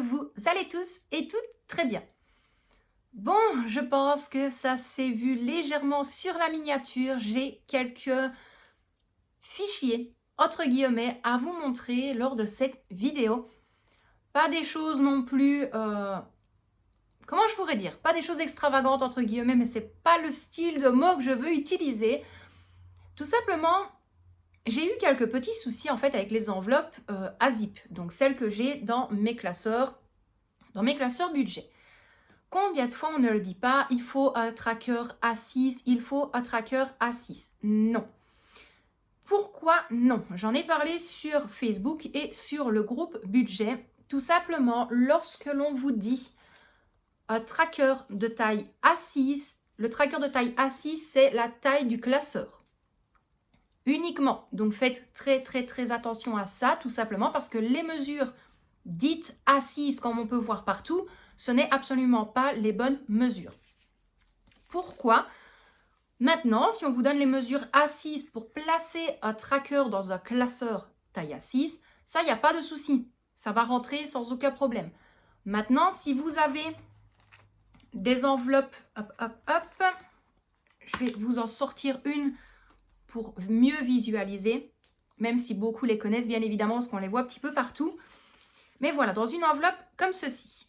vous allez tous et toutes très bien. Bon, je pense que ça s'est vu légèrement sur la miniature. J'ai quelques fichiers, entre guillemets, à vous montrer lors de cette vidéo. Pas des choses non plus, comment je pourrais dire, pas des choses extravagantes, entre guillemets, mais c'est pas le style de mots que je veux utiliser. Tout simplement, j'ai eu quelques petits soucis en fait avec les enveloppes à zip, donc celles que j'ai dans mes classeurs budget. Combien de fois on ne le dit pas, il faut un tracker A6, il faut un tracker A6. Non. Pourquoi non? J'en ai parlé sur Facebook et sur le groupe budget. Tout simplement, lorsque l'on vous dit un tracker de taille A6, le tracker de taille A6, c'est la taille du classeur. Uniquement. Donc faites très attention à ça, tout simplement parce que les mesures dites A6, comme on peut voir partout, ce n'est absolument pas les bonnes mesures. Pourquoi? Maintenant, si on vous donne les mesures A6 pour placer un tracker dans un classeur taille A6, ça, il n'y a pas de souci. Ça va rentrer sans aucun problème. Maintenant, si vous avez des enveloppes, je vais vous en sortir une pour mieux visualiser, même si beaucoup les connaissent bien évidemment, parce qu'on les voit un petit peu partout. Mais voilà, dans une enveloppe comme ceci.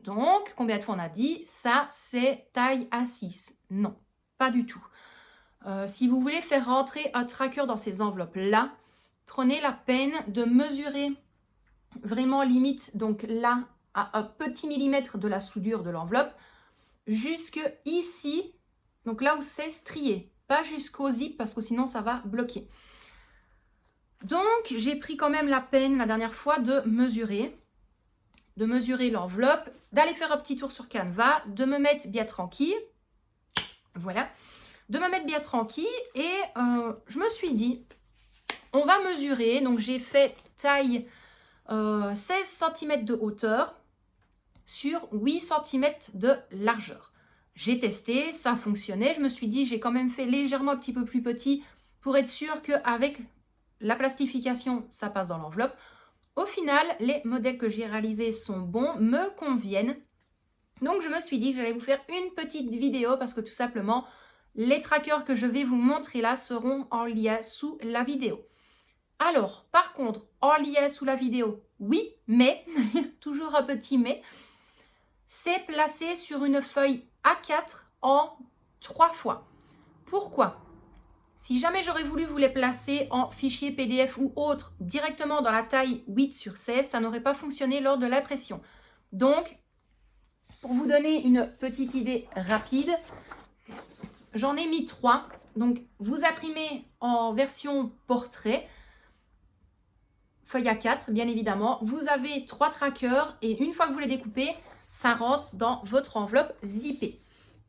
Donc, combien de fois on a dit ça, c'est taille A6? Non, pas du tout. Si vous voulez faire rentrer un tracker dans ces enveloppes-là, prenez la peine de mesurer vraiment limite, donc là, à un petit millimètre de la soudure de l'enveloppe, jusque ici, donc là où c'est strié, pas jusqu'au zip, parce que sinon ça va bloquer. Donc, j'ai pris quand même la peine la dernière fois de mesurer l'enveloppe, d'aller faire un petit tour sur Canva, de me mettre bien tranquille, voilà, de me mettre bien tranquille et je me suis dit, on va mesurer, donc j'ai fait taille 16 cm de hauteur sur 8 cm de largeur. J'ai testé, ça fonctionnait, je me suis dit, j'ai quand même fait légèrement un petit peu plus petit pour être sûr qu'avec la plastification, ça passe dans l'enveloppe. Au final, les modèles que j'ai réalisés sont bons, me conviennent. Donc, je me suis dit que j'allais vous faire une petite vidéo parce que tout simplement, les trackers que je vais vous montrer là seront en lien sous la vidéo. Alors, par contre, en lien sous la vidéo, oui, mais, toujours un petit mais, c'est placé sur une feuille A4 en 3 fois. Pourquoi ? Si jamais j'aurais voulu vous les placer en fichier PDF ou autre directement dans la taille 8 sur 16, ça n'aurait pas fonctionné lors de l'impression. Donc, pour vous donner une petite idée rapide, j'en ai mis 3. Donc, vous imprimez en version portrait, feuille A4 bien évidemment. Vous avez 3 trackers et une fois que vous les découpez, ça rentre dans votre enveloppe zippée.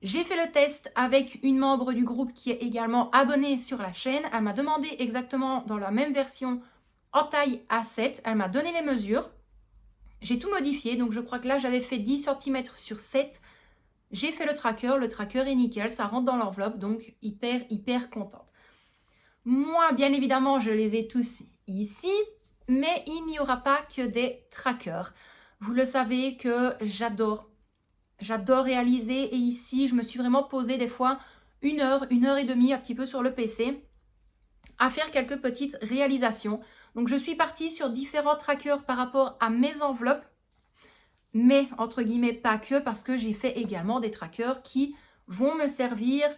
J'ai fait le test avec une membre du groupe qui est également abonnée sur la chaîne. Elle m'a demandé exactement dans la même version en taille A7. Elle m'a donné les mesures. J'ai tout modifié. Donc, je crois que là, j'avais fait 10 cm sur 7. J'ai fait le tracker est nickel. Ça rentre dans l'enveloppe. Donc, hyper contente. Moi, bien évidemment, je les ai tous ici. Mais il n'y aura pas que des trackers. Vous le savez que j'adore réaliser et ici, je me suis vraiment posée des fois 1 heure et demie un petit peu sur le PC à faire quelques petites réalisations. Donc, je suis partie sur différents trackers par rapport à mes enveloppes, mais entre guillemets pas que parce que j'ai fait également des trackers qui vont me servir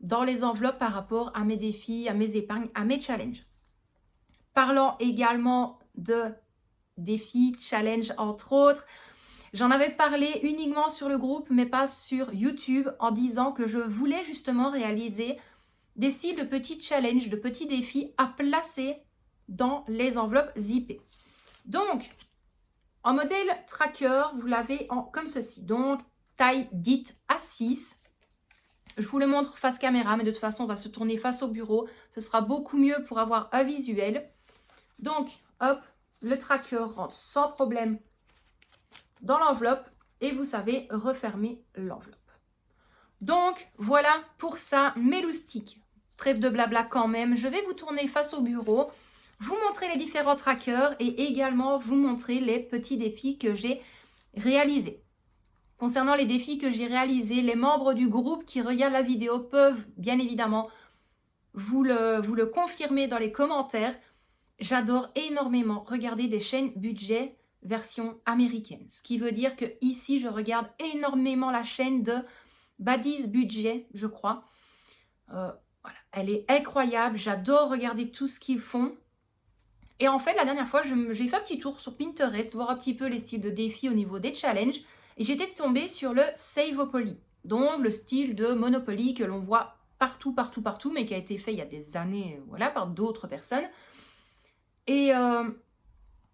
dans les enveloppes par rapport à mes défis, à mes épargnes, à mes challenges. Parlant également de défis, challenges entre autres, j'en avais parlé uniquement sur le groupe, mais pas sur YouTube, en disant que je voulais justement réaliser des styles de petits challenges, de petits défis à placer dans les enveloppes zippées. Donc, en modèle tracker, vous l'avez comme ceci. Donc, taille dite A6. Je vous le montre face caméra, mais de toute façon, on va se tourner face au bureau. Ce sera beaucoup mieux pour avoir un visuel. Donc, hop, le tracker rentre sans problème dans l'enveloppe et vous savez refermer l'enveloppe. Donc voilà pour ça mes loustiques. Trêve de blabla quand même, je vais vous tourner face au bureau. vous montrer les différents trackers et également vous montrer les petits défis que j'ai réalisés. Concernant les défis que j'ai réalisés, les membres du groupe qui regardent la vidéo peuvent bien évidemment vous le confirmer dans les commentaires. J'adore énormément regarder des chaînes budget version américaine. Ce qui veut dire que ici, je regarde énormément la chaîne de Baddies Budget, je crois. Voilà, elle est incroyable. J'adore regarder tout ce qu'ils font. Et en fait, la dernière fois, j'ai fait un petit tour sur Pinterest, voir un petit peu les styles de défis au niveau des challenges. Et j'étais tombée sur le Savopoly, donc le style de Monopoly que l'on voit partout, mais qui a été fait il y a des années, voilà, par d'autres personnes. Et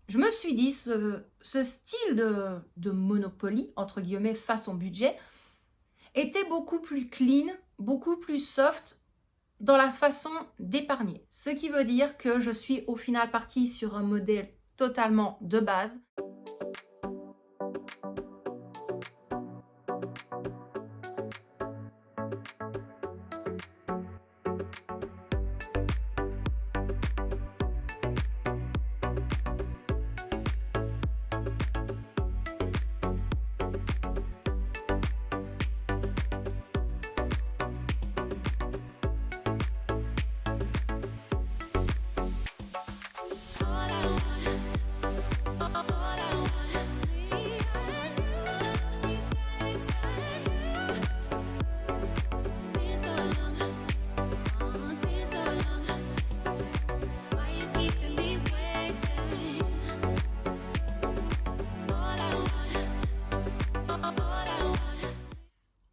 je me suis dit, ce style de Monopoly, entre guillemets, façon budget, était beaucoup plus clean, beaucoup plus soft dans la façon d'épargner. Ce qui veut dire que je suis au final partie sur un modèle totalement de base.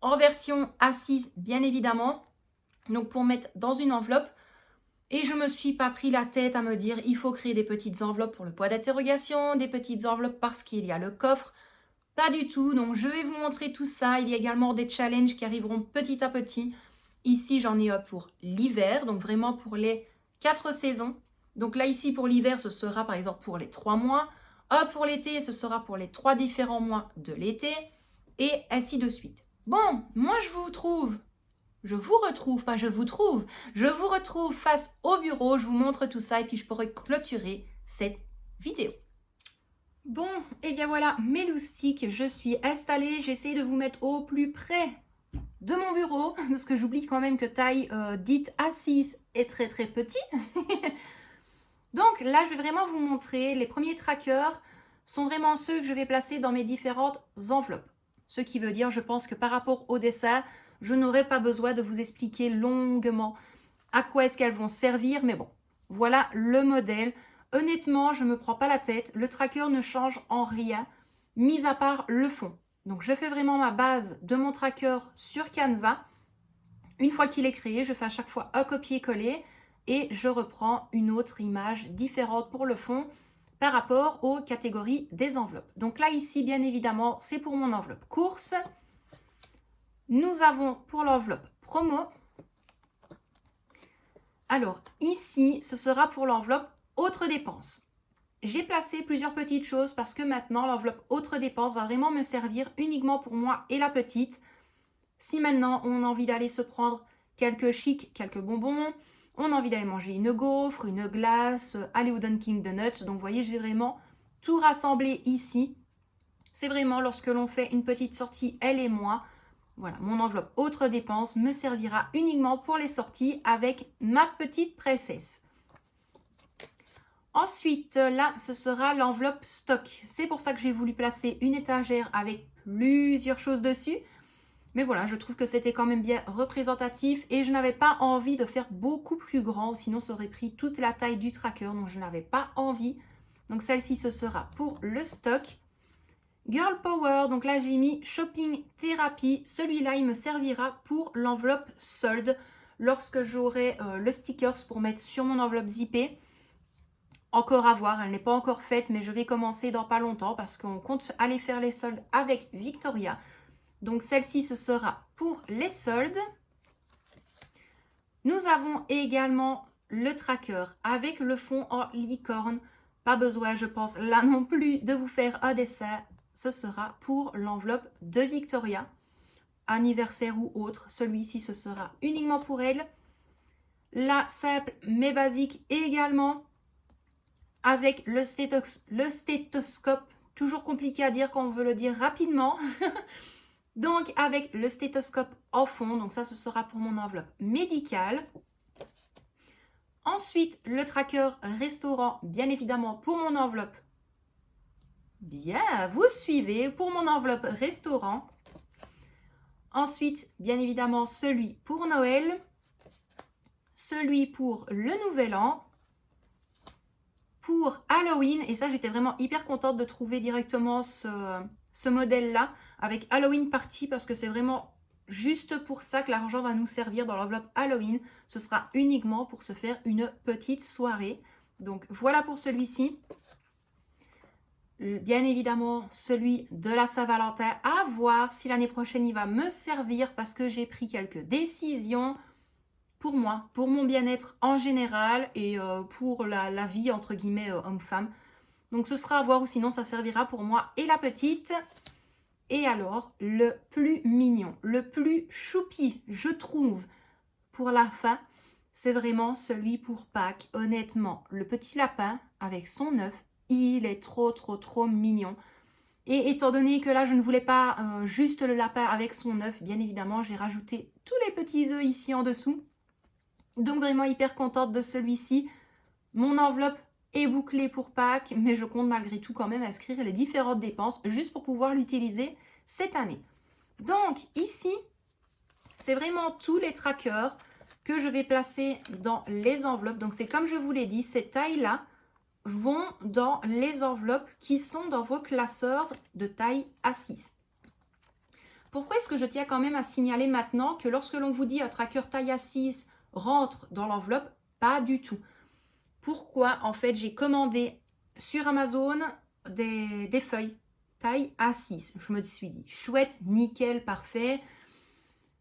En version assise, bien évidemment, donc pour mettre dans une enveloppe. Et je ne me suis pas pris la tête à me dire il faut créer des petites enveloppes pour le poids d'interrogation, des petites enveloppes parce qu'il y a le coffre. Pas du tout, donc je vais vous montrer tout ça. Il y a également des challenges qui arriveront petit à petit. Ici, j'en ai un pour l'hiver, donc vraiment pour les 4 saisons. Donc là, ici, pour l'hiver, ce sera par exemple pour les 3 mois. Un pour l'été, ce sera pour les 3 différents mois de l'été. Et ainsi de suite. Bon, moi, je vous retrouve face au bureau. Je vous montre tout ça et puis je pourrai clôturer cette vidéo. Bon, et bien voilà, mes loustiques, je suis installée. J'essaie de vous mettre au plus près de mon bureau parce que j'oublie quand même que taille dite assise est très très petit. Donc là, je vais vraiment vous montrer. Les premiers trackers sont vraiment ceux que je vais placer dans mes différentes enveloppes. Ce qui veut dire, je pense que par rapport au dessin, je n'aurai pas besoin de vous expliquer longuement à quoi est-ce qu'elles vont servir. Mais bon, voilà le modèle. Honnêtement, je ne me prends pas la tête. Le tracker ne change en rien, mis à part le fond. Donc, je fais vraiment ma base de mon tracker sur Canva. Une fois qu'il est créé, je fais à chaque fois un copier-coller et je reprends une autre image différente pour le fond par rapport aux catégories des enveloppes. Donc là, ici, bien évidemment, c'est pour mon enveloppe course. Nous avons pour l'enveloppe promo. Alors, ici, ce sera pour l'enveloppe autres dépenses. J'ai placé plusieurs petites choses parce que maintenant, l'enveloppe autres dépenses va vraiment me servir uniquement pour moi et la petite. Si maintenant, on a envie d'aller se prendre quelques chics, quelques bonbons, on a envie d'aller manger une gaufre, une glace, aller au Dunkin' Donuts. Donc, vous voyez, j'ai vraiment tout rassemblé ici. C'est vraiment lorsque l'on fait une petite sortie, elle et moi. Voilà, mon enveloppe autres dépenses me servira uniquement pour les sorties avec ma petite princesse. Ensuite, là, ce sera l'enveloppe stock. C'est pour ça que j'ai voulu placer une étagère avec plusieurs choses dessus. Mais voilà, je trouve que c'était quand même bien représentatif et je n'avais pas envie de faire beaucoup plus grand, sinon ça aurait pris toute la taille du tracker, donc je n'avais pas envie. Donc celle-ci, ce sera pour le stock. Girl Power, donc là j'ai mis Shopping Thérapie. Celui-là, il me servira pour l'enveloppe solde lorsque j'aurai le stickers pour mettre sur mon enveloppe zippée. Encore à voir, elle n'est pas encore faite, mais je vais commencer dans pas longtemps parce qu'on compte aller faire les soldes avec Victoria. Donc celle-ci, ce sera pour les soldes. Nous avons également le tracker avec le fond en licorne. Pas besoin, je pense, là non plus, de vous faire un dessin. Ce sera pour l'enveloppe de Victoria, anniversaire ou autre. Celui-ci, ce sera uniquement pour elle. La simple mais basique également. avec le stéthoscope, toujours compliqué à dire quand on veut le dire rapidement. Donc avec le stéthoscope en fond, donc ça ce sera pour mon enveloppe médicale. Ensuite, le tracker restaurant, bien évidemment pour mon enveloppe. Bien, vous suivez, pour mon enveloppe restaurant. Ensuite, bien évidemment, celui pour Noël, celui pour le Nouvel An, pour Halloween, et ça j'étais vraiment hyper contente de trouver directement ce modèle-là, avec Halloween Party, parce que c'est vraiment juste pour ça que l'argent va nous servir dans l'enveloppe Halloween. Ce sera uniquement pour se faire une petite soirée. Donc voilà pour celui-ci. Bien évidemment, celui de la Saint-Valentin, à voir si l'année prochaine il va me servir parce que j'ai pris quelques décisions pour moi, pour mon bien-être en général et pour la vie entre guillemets homme-femme. Donc ce sera à voir ou sinon ça servira pour moi et la petite. Et alors, le plus mignon, le plus choupi, je trouve, pour la fin, c'est vraiment celui pour Pâques. Honnêtement, le petit lapin avec son œuf, il est trop mignon. Et étant donné que là, je ne voulais pas juste le lapin avec son œuf, bien évidemment, j'ai rajouté tous les petits œufs ici en dessous. Donc vraiment hyper contente de celui-ci. Mon enveloppe est bouclée pour Pâques, mais je compte malgré tout quand même inscrire les différentes dépenses juste pour pouvoir l'utiliser cette année. Donc ici, c'est vraiment tous les trackers que je vais placer dans les enveloppes. Donc c'est comme je vous l'ai dit, ces tailles-là vont dans les enveloppes qui sont dans vos classeurs de taille A6. Pourquoi est-ce que je tiens quand même à signaler maintenant que lorsque l'on vous dit un tracker taille A6 rentre dans l'enveloppe, pas du tout. Pourquoi? En fait, j'ai commandé sur Amazon des feuilles taille A6. Je me suis dit, chouette, nickel, parfait.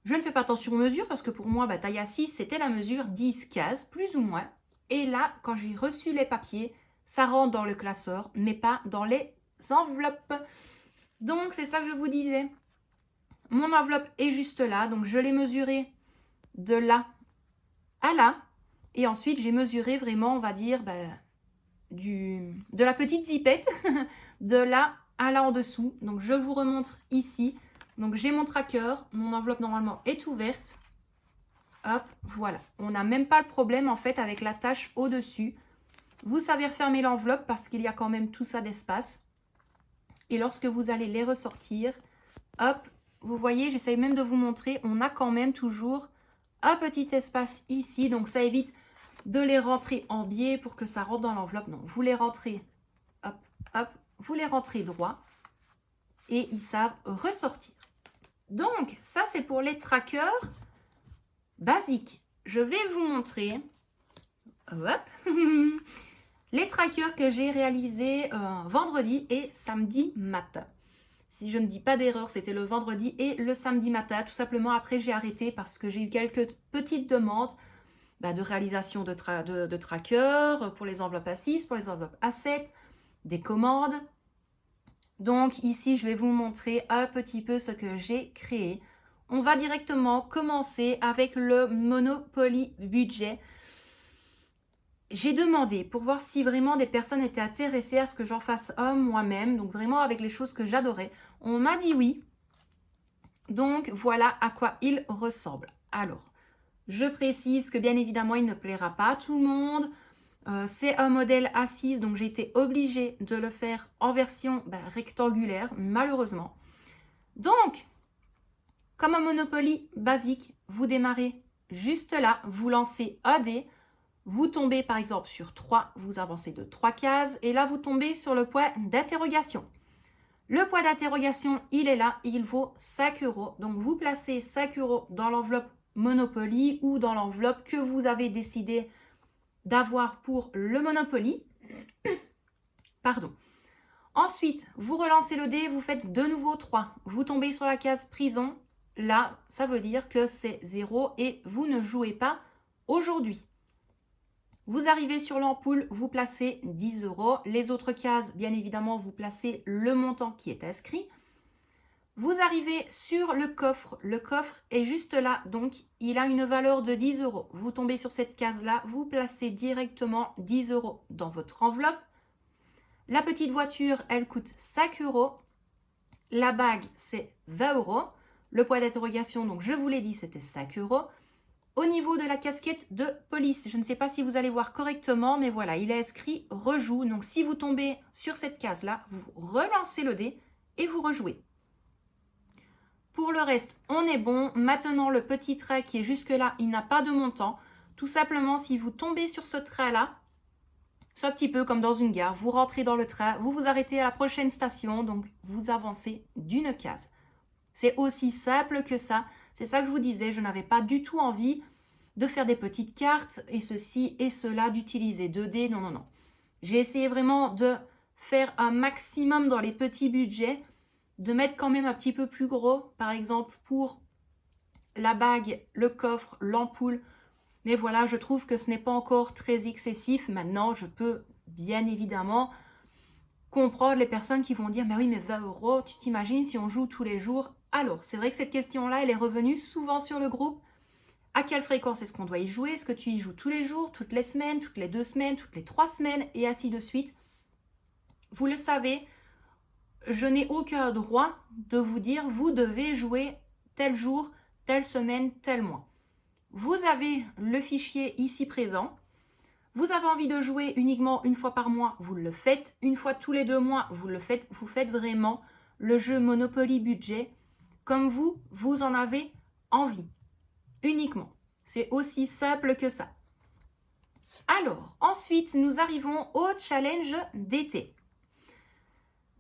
Je ne fais pas attention aux mesures parce que pour moi, taille A6, c'était la mesure 10 cases, plus ou moins. Et là, quand j'ai reçu les papiers, ça rentre dans le classeur, mais pas dans les enveloppes. Donc, c'est ça que je vous disais. Mon enveloppe est juste là, donc je l'ai mesurée de là à là. Et ensuite, j'ai mesuré vraiment, on va dire, de la petite zipette, de là à là en dessous. Donc, je vous remontre ici. Donc, j'ai mon tracker. Mon enveloppe, normalement, est ouverte. Hop, voilà. On n'a même pas le problème, en fait, avec la tâche au-dessus. Vous savez refermer l'enveloppe parce qu'il y a quand même tout ça d'espace. Et lorsque vous allez les ressortir, hop, vous voyez, j'essaye même de vous montrer, on a quand même toujours un petit espace ici. Donc, ça évite de les rentrer en biais pour que ça rentre dans l'enveloppe. Non, vous les rentrez, hop, hop, vous les rentrez droit et ils savent ressortir. Donc, ça, c'est pour les trackers basiques. Je vais vous montrer hop, les trackers que j'ai réalisés vendredi et samedi matin. Si je ne dis pas d'erreur, c'était le vendredi et le samedi matin. Tout simplement, après, j'ai arrêté parce que j'ai eu quelques petites demandes de réalisation de trackers pour les enveloppes A6, pour les enveloppes A7, des commandes. Donc ici, je vais vous montrer un petit peu ce que j'ai créé. On va directement commencer avec le Monopoly budget. J'ai demandé pour voir si vraiment des personnes étaient intéressées à ce que j'en fasse un moi-même, donc vraiment avec les choses que j'adorais. On m'a dit oui. Donc voilà à quoi il ressemble. Alors, je précise que bien évidemment, il ne plaira pas à tout le monde. C'est un modèle A6, donc j'ai été obligée de le faire en version rectangulaire, malheureusement. Donc, comme un Monopoly basique, vous démarrez juste là, vous lancez un dé, vous tombez par exemple sur 3, vous avancez de 3 cases, et là vous tombez sur le point d'interrogation. Le point d'interrogation, il est là, il vaut 5 €. Donc vous placez 5 € dans l'enveloppe Monopoly ou dans l'enveloppe que vous avez décidé d'avoir pour le Monopoly. Pardon. Ensuite, vous relancez le dé, vous faites de nouveau 3. Vous tombez sur la case prison. Là, ça veut dire que c'est 0 et vous ne jouez pas aujourd'hui. Vous arrivez sur l'ampoule, vous placez 10 €. Les autres cases, bien évidemment, vous placez le montant qui est inscrit. Vous arrivez sur le coffre. Le coffre est juste là, donc il a une valeur de 10 €. Vous tombez sur cette case-là, vous placez directement 10 € dans votre enveloppe. La petite voiture, elle coûte 5 euros. La bague, c'est 20 euros. Le point d'interrogation, donc je vous l'ai dit, c'était 5 euros. Au niveau de la casquette de police, je ne sais pas si vous allez voir correctement, mais voilà, il est inscrit rejoue. Donc si vous tombez sur cette case-là, vous relancez le dé et vous rejouez. Pour le reste, on est bon. Maintenant, le petit trait qui est jusque-là, il n'a pas de montant. Tout simplement, si vous tombez sur ce trait-là, c'est un petit peu comme dans une gare. Vous rentrez dans le train, vous vous arrêtez à la prochaine station, donc vous avancez d'une case. C'est aussi simple que ça. C'est ça que je vous disais, je n'avais pas du tout envie de faire des petites cartes et ceci et cela, d'utiliser 2D. Non, non, non. J'ai essayé vraiment de faire un maximum dans les petits budgets, de mettre quand même un petit peu plus gros, par exemple pour la bague, le coffre, l'ampoule. Mais voilà, je trouve que ce n'est pas encore très excessif. Maintenant, je peux bien évidemment comprendre les personnes qui vont dire « Mais oui, mais 20 euros, tu t'imagines si on joue tous les jours ?» Alors, c'est vrai que cette question-là, elle est revenue souvent sur le groupe. À quelle fréquence est-ce qu'on doit y jouer? Est-ce que tu y joues tous les jours, toutes les semaines, toutes les 2 semaines, toutes les 3 semaines et ainsi de suite? Vous le savez, je n'ai aucun droit de vous dire « Vous devez jouer tel jour, telle semaine, tel mois ». Vous avez le fichier ici présent. Vous avez envie de jouer uniquement une fois par mois, vous le faites. Une fois tous les 2 mois, vous le faites. Vous faites vraiment le jeu Monopoly Budget comme vous en avez envie. Uniquement. C'est aussi simple que ça. Alors, ensuite, nous arrivons au challenge d'été.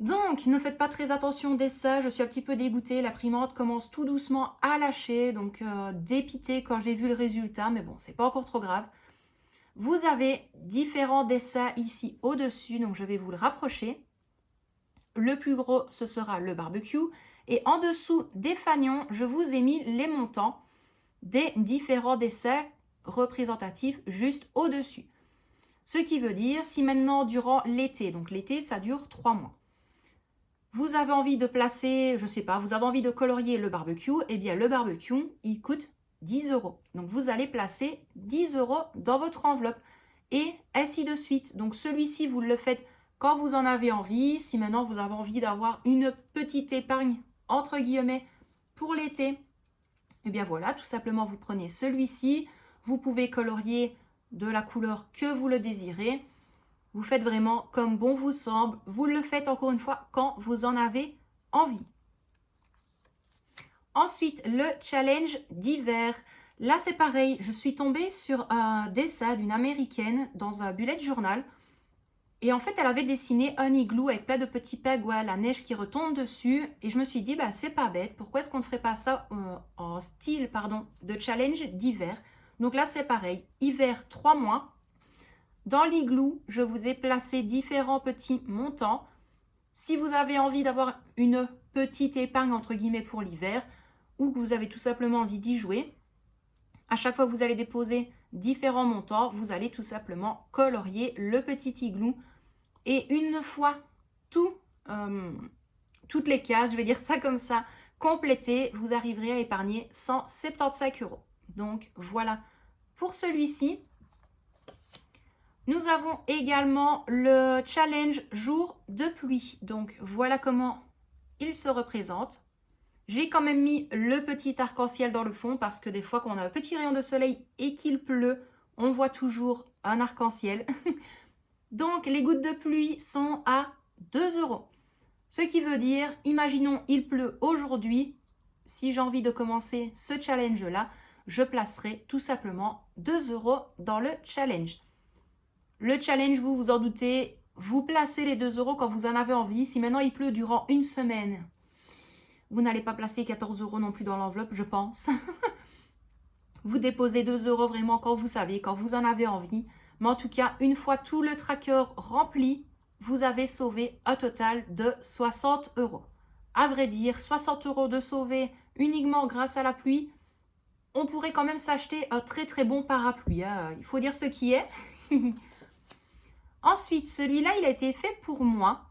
Donc, ne faites pas très attention dès ça. Je suis un petit peu dégoûtée. La primante commence tout doucement à lâcher. Donc, dépitée quand j'ai vu le résultat. Mais bon, c'est pas encore trop grave. Vous avez différents dessins ici au-dessus. Donc, je vais vous le rapprocher. Le plus gros, ce sera le barbecue. Et en dessous des fanions, je vous ai mis les montants des différents dessins représentatifs juste au-dessus. Ce qui veut dire, si maintenant, durant l'été, donc l'été, ça dure 3 mois, vous avez envie de placer, je ne sais pas, vous avez envie de colorier le barbecue, eh bien le barbecue, il coûte 10 euros. Donc vous allez placer 10 euros dans votre enveloppe et ainsi de suite. Donc celui-ci, vous le faites quand vous en avez envie. Si maintenant vous avez envie d'avoir une petite épargne, entre guillemets, pour l'été, eh bien voilà, tout simplement vous prenez celui-ci. Vous pouvez colorier de la couleur que vous le désirez. Vous faites vraiment comme bon vous semble. Vous le faites encore une fois quand vous en avez envie. Ensuite, le challenge d'hiver. Là, c'est pareil. Je suis tombée sur un dessin d'une américaine dans un bullet journal. Et en fait, elle avait dessiné un igloo avec plein de petits pingouins, la neige qui retombe dessus. Et je me suis dit, bah, c'est pas bête. Pourquoi est-ce qu'on ne ferait pas ça en style de challenge d'hiver? Donc là, c'est pareil. Hiver, 3 mois. Dans l'igloo, je vous ai placé différents petits montants. Si vous avez envie d'avoir une petite épargne entre guillemets pour l'hiver ou que vous avez tout simplement envie d'y jouer, à chaque fois que vous allez déposer différents montants, vous allez tout simplement colorier le petit igloo. Et une fois toutes les cases, je vais dire ça comme ça, complétées, vous arriverez à épargner 175 euros. Donc voilà pour celui-ci. Nous avons également le challenge jour de pluie. Donc, voilà comment il se représente. J'ai quand même mis le petit arc-en-ciel dans le fond parce que des fois, quand on a un petit rayon de soleil et qu'il pleut, on voit toujours un arc-en-ciel. Donc, les gouttes de pluie sont à 2 euros. Ce qui veut dire, imaginons, il pleut aujourd'hui. Si j'ai envie de commencer ce challenge-là, je placerai tout simplement 2 euros dans le challenge. Le challenge, vous vous en doutez, vous placez les 2 euros quand vous en avez envie. Si maintenant il pleut durant une semaine, vous n'allez pas placer 14 euros non plus dans l'enveloppe, je pense. Vous déposez 2 euros vraiment quand vous savez, quand vous en avez envie. Mais en tout cas, une fois tout le tracker rempli, vous avez sauvé un total de 60 euros. À vrai dire, 60 euros de sauver uniquement grâce à la pluie, on pourrait quand même s'acheter un très très bon parapluie. Hein. Il faut dire ce qui est. Ensuite, celui-là, il a été fait pour moi.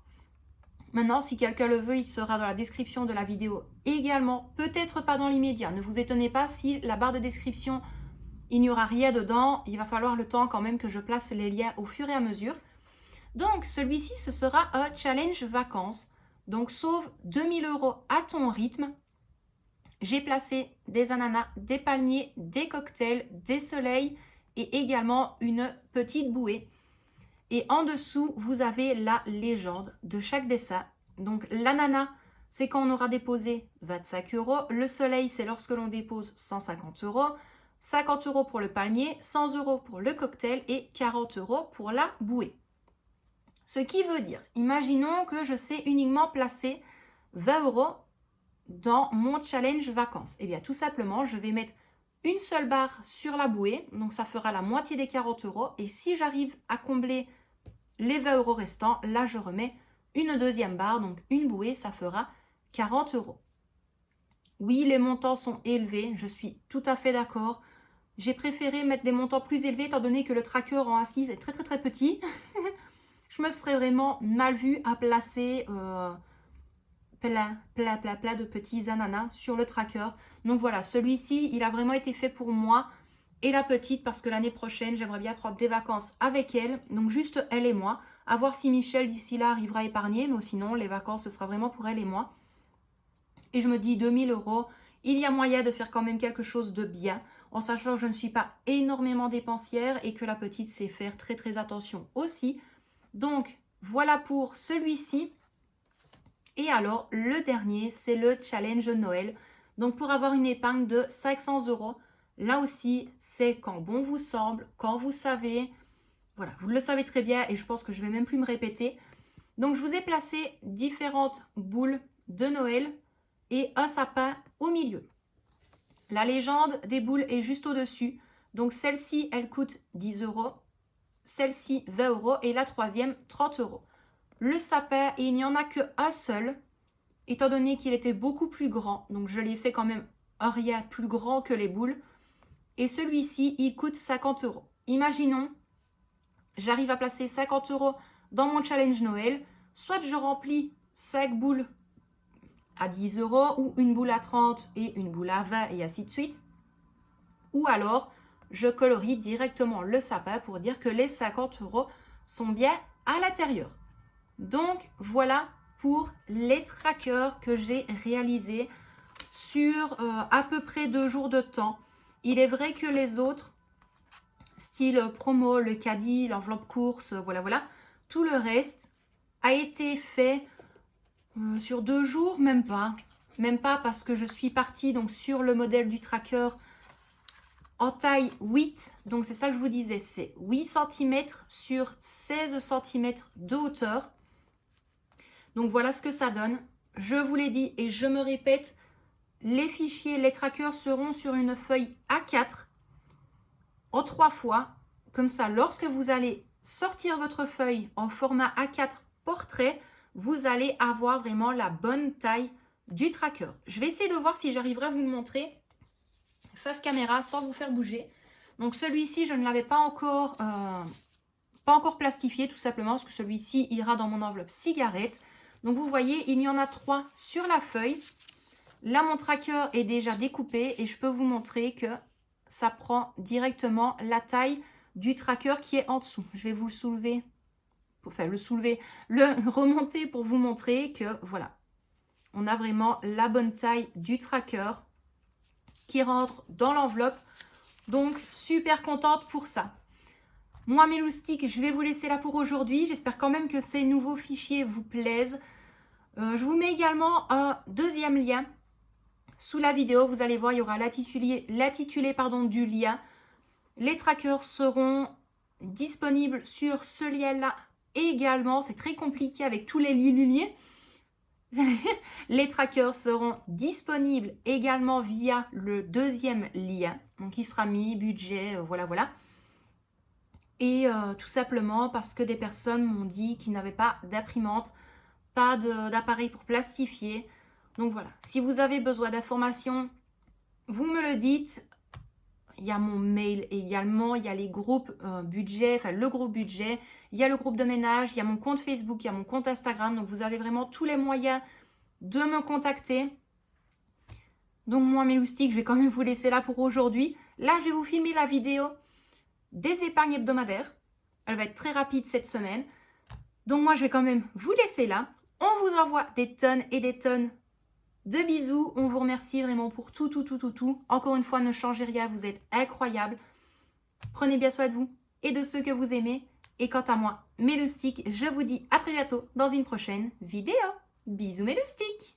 Maintenant, si quelqu'un le veut, il sera dans la description de la vidéo également. Peut-être pas dans l'immédiat. Ne vous étonnez pas si la barre de description, il n'y aura rien dedans. Il va falloir le temps quand même que je place les liens au fur et à mesure. Donc, celui-ci, ce sera un challenge vacances. Donc, sauve 2000 € à ton rythme. J'ai placé des ananas, des palmiers, des cocktails, des soleils et également une petite bouée. Et en dessous, vous avez la légende de chaque dessin. Donc, l'ananas, c'est quand on aura déposé 25 €. Le soleil, c'est lorsque l'on dépose 150 €. 50 € pour le palmier, 100 € pour le cocktail et 40 € pour la bouée. Ce qui veut dire, imaginons que je sais uniquement placer 20 € dans mon challenge vacances. Eh bien, tout simplement, je vais mettre une seule barre sur la bouée. Donc, ça fera la moitié des 40 €. Et si j'arrive à combler les 20 € restants, là, je remets une deuxième barre. Donc, une bouée, ça fera 40 €. Oui, les montants sont élevés. Je suis tout à fait d'accord. J'ai préféré mettre des montants plus élevés étant donné que le tracker en assise est très, très, très petit. Je me serais vraiment mal vue à placer plein de petits ananas sur le tracker. Donc voilà, celui-ci, il a vraiment été fait pour moi et la petite parce que l'année prochaine, j'aimerais bien prendre des vacances avec elle. Donc juste elle et moi. À voir si Michel d'ici là arrivera à épargner, mais sinon les vacances, ce sera vraiment pour elle et moi. Et je me dis 2000 €, il y a moyen de faire quand même quelque chose de bien, en sachant que je ne suis pas énormément dépensière et que la petite sait faire très très attention aussi. Donc voilà pour celui-ci. Et alors, le dernier, c'est le challenge Noël. Donc, pour avoir une épargne de 500 €, là aussi, c'est quand bon vous semble, quand vous savez. Voilà, vous le savez très bien et je pense que je ne vais même plus me répéter. Donc, je vous ai placé différentes boules de Noël et un sapin au milieu. La légende des boules est juste au-dessus. Donc, celle-ci, elle coûte 10 €. Celle-ci, 20 € et la troisième, 30 €. Le sapin, et il n'y en a qu'un seul, étant donné qu'il était beaucoup plus grand. Donc, je l'ai fait quand même un rien plus grand que les boules. Et celui-ci, il coûte 50 €. Imaginons, j'arrive à placer 50 € dans mon challenge Noël. Soit je remplis 5 boules à 10 € ou une boule à 30 et une boule à 20 et ainsi de suite. Ou alors, je colorie directement le sapin pour dire que les 50 € sont bien à l'intérieur. Donc, voilà pour les trackers que j'ai réalisés sur à peu près 2 jours de temps. Il est vrai que les autres, style promo, le caddie, l'enveloppe course, voilà, tout le reste a été fait sur 2 jours, même pas parce que je suis partie donc sur le modèle du tracker en taille 8, donc c'est ça que je vous disais, c'est 8 cm sur 16 cm de hauteur. Donc voilà ce que ça donne. Je vous l'ai dit et je me répète, les fichiers, les trackers seront sur une feuille A4 en 3 fois. Comme ça, lorsque vous allez sortir votre feuille en format A4 portrait, vous allez avoir vraiment la bonne taille du tracker. Je vais essayer de voir si j'arriverai à vous le montrer face caméra sans vous faire bouger. Donc celui-ci, je ne l'avais pas encore plastifié tout simplement parce que celui-ci ira dans mon enveloppe cigarette. Donc vous voyez, il y en a 3 sur la feuille. Là, mon tracker est déjà découpé et je peux vous montrer que ça prend directement la taille du tracker qui est en dessous. Je vais vous le soulever, le remonter pour vous montrer que voilà, on a vraiment la bonne taille du tracker qui rentre dans l'enveloppe. Donc, super contente pour ça. Moi, mes loustiques, je vais vous laisser là pour aujourd'hui. J'espère quand même que ces nouveaux fichiers vous plaisent. Je vous mets également un deuxième lien sous la vidéo. Vous allez voir, il y aura l'intitulé du lien. Les trackers seront disponibles sur ce lien-là également. C'est très compliqué avec tous les liens. Les trackers seront disponibles également via le deuxième lien. Donc, il sera mis, budget, voilà. Et tout simplement parce que des personnes m'ont dit qu'ils n'avaient pas d'imprimante, pas d'appareil pour plastifier. Donc voilà, si vous avez besoin d'informations, vous me le dites. Il y a mon mail également, il y a les groupes budget, enfin le groupe budget, il y a le groupe de ménage, il y a mon compte Facebook, il y a mon compte Instagram. Donc vous avez vraiment tous les moyens de me contacter. Donc moi, mes loustiques, je vais quand même vous laisser là pour aujourd'hui. Là, je vais vous filmer la vidéo des épargnes hebdomadaires. Elle va être très rapide cette semaine. Donc moi, je vais quand même vous laisser là. On vous envoie des tonnes et des tonnes de bisous. On vous remercie vraiment pour tout, tout, tout, tout, tout. Encore une fois, ne changez rien, vous êtes incroyables. Prenez bien soin de vous et de ceux que vous aimez. Et quant à moi, mes loustiques, je vous dis à très bientôt dans une prochaine vidéo. Bisous mes loustiques!